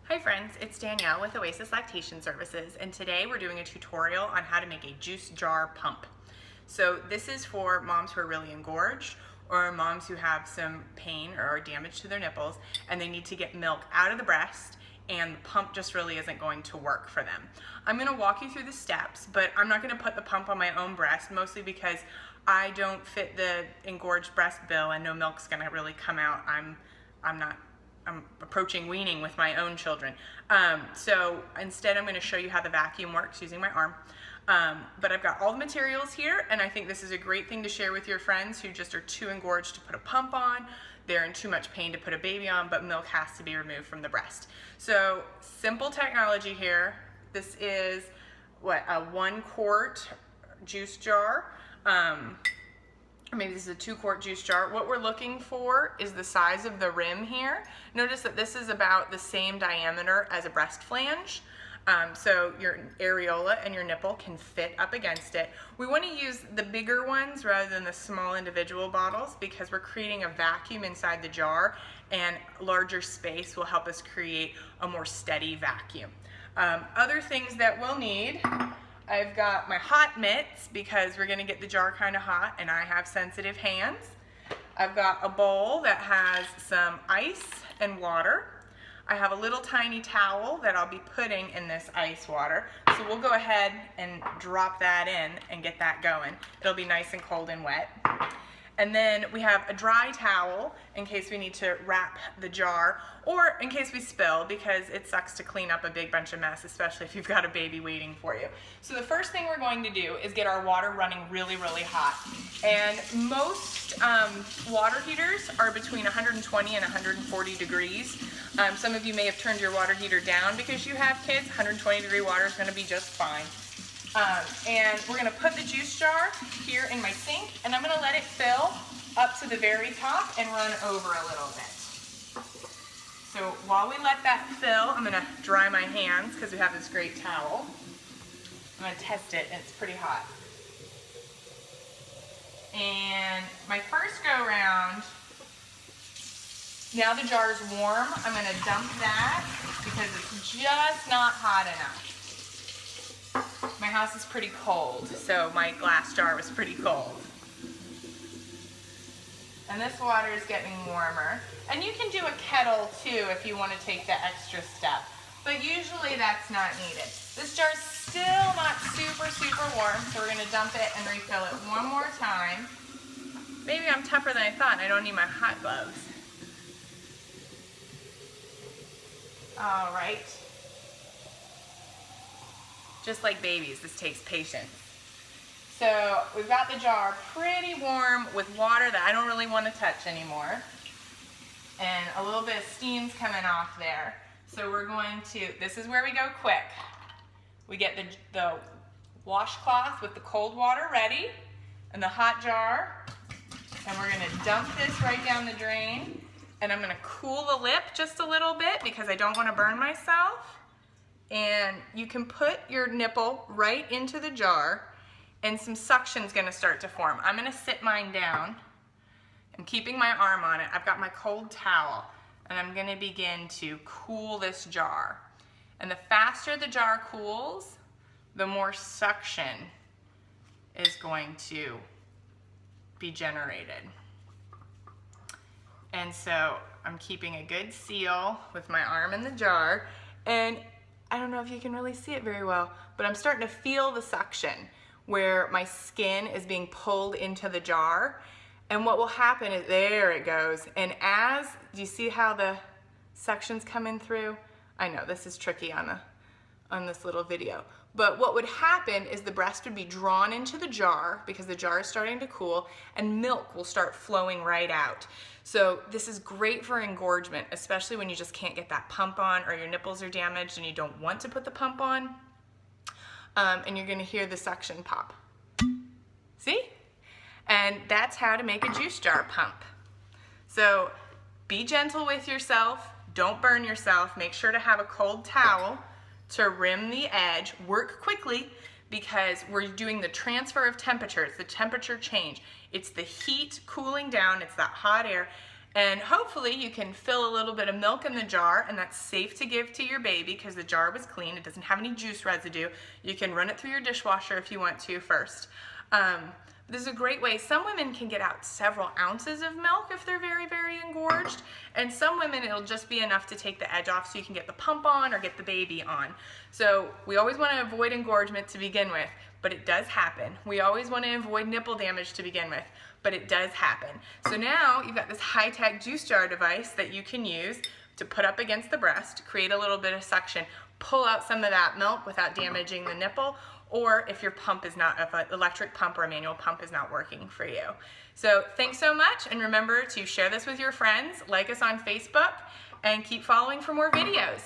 Hi friends, it's Danielle with Oasis Lactation Services, and today we're doing a tutorial on how to make a juice jar pump. So this is for moms who are really engorged or moms who have some pain or damage to their nipples and they need to get milk out of the breast and the pump just really isn't going to work for them. I'm going to walk you through the steps, but I'm not going to put the pump on my own breast, mostly because I don't fit the engorged breast bill and no milk's going to really come out. I'm approaching weaning with my own children. So instead I'm going to show you how the vacuum works using my arm. But I've got all the materials here, and I think this is a great thing to share with your friends who just are too engorged to put a pump on. They're in too much pain to put a baby on, but milk has to be removed from the breast. So simple technology here. This is a 1 quart juice jar. Or maybe this is a 2 quart juice jar. What we're looking for is the size of the rim here. Notice that this is about the same diameter as a breast flange. So your areola and your nipple can fit up against it. We want to use the bigger ones rather than the small individual bottles because we're creating a vacuum inside the jar, and larger space will help us create a more steady vacuum. Other things that we'll need, I've got my hot mitts because we're going to get the jar kind of hot and I have sensitive hands. I've got a bowl that has some ice and water. I have a little tiny towel that I'll be putting in this ice water. So we'll go ahead and drop that in and get that going. It'll be nice and cold and wet. And then we have a dry towel in case we need to wrap the jar or in case we spill, because it sucks to clean up a big bunch of mess, especially if you've got a baby waiting for you. So the first thing we're going to do is get our water running really, really hot. And most water heaters are between 120 and 140 degrees. Some of you may have turned your water heater down because you have kids. 120-degree water is going to be just fine. And we're going to put the juice jar here in my sink, and I'm going to let it fill up to the very top and run over a little bit. So while we let that fill, I'm going to dry my hands because we have this great towel. I'm going to test it, and it's pretty hot. And my first go round, now the jar is warm, I'm going to dump that because it's just not hot enough. My house is pretty cold, so my glass jar was pretty cold. And this water is getting warmer. And you can do a kettle too if you want to take the extra step, but usually that's not needed. This jar is still not super, super warm, so we're going to dump it and refill it one more time. Maybe I'm tougher than I thought and I don't need my hot gloves. All right. Just like babies, this takes patience. So we've got the jar pretty warm with water that I don't really want to touch anymore. And a little bit of steam's coming off there. So we're going to, this is where we go quick. We get the washcloth with the cold water ready and the hot jar. And we're going to dump this right down the drain. And I'm going to cool the lip just a little bit because I don't want to burn myself. And you can put your nipple right into the jar and some suction's going to start to form. I'm going to sit mine down. I'm keeping my arm on it. I've got my cold towel and I'm going to begin to cool this jar. And the faster the jar cools, the more suction is going to be generated. And so I'm keeping a good seal with my arm in the jar, and I don't know if you can really see it very well, but I'm starting to feel the suction where my skin is being pulled into the jar. And what will happen is, there it goes. And do you see how the suction's coming through? I know this is tricky on this little video. But what would happen is the breast would be drawn into the jar because the jar is starting to cool, and milk will start flowing right out. So this is great for engorgement, especially when you just can't get that pump on or your nipples are damaged and you don't want to put the pump on. And you're going to hear the suction pop. See? And that's how to make a juice jar pump. So be gentle with yourself. Don't burn yourself. Make sure to have a cold towel to rim the edge. Work quickly because we're doing the transfer of temperature. It's the temperature change. It's the heat cooling down. It's that hot air. And hopefully you can fill a little bit of milk in the jar, and that's safe to give to your baby because the jar was clean. It doesn't have any juice residue. You can run it through your dishwasher if you want to first. This is a great way. Some women can get out several ounces of milk if they're very, very engorged. And some women, it'll just be enough to take the edge off so you can get the pump on or get the baby on. So we always want to avoid engorgement to begin with, but it does happen. We always want to avoid nipple damage to begin with, but it does happen. So now you've got this high-tech juice jar device that you can use to put up against the breast, create a little bit of suction, pull out some of that milk without damaging the nipple, or if your pump is not, if an electric pump or a manual pump is not working for you. So thanks so much, and remember to share this with your friends, like us on Facebook, and keep following for more videos.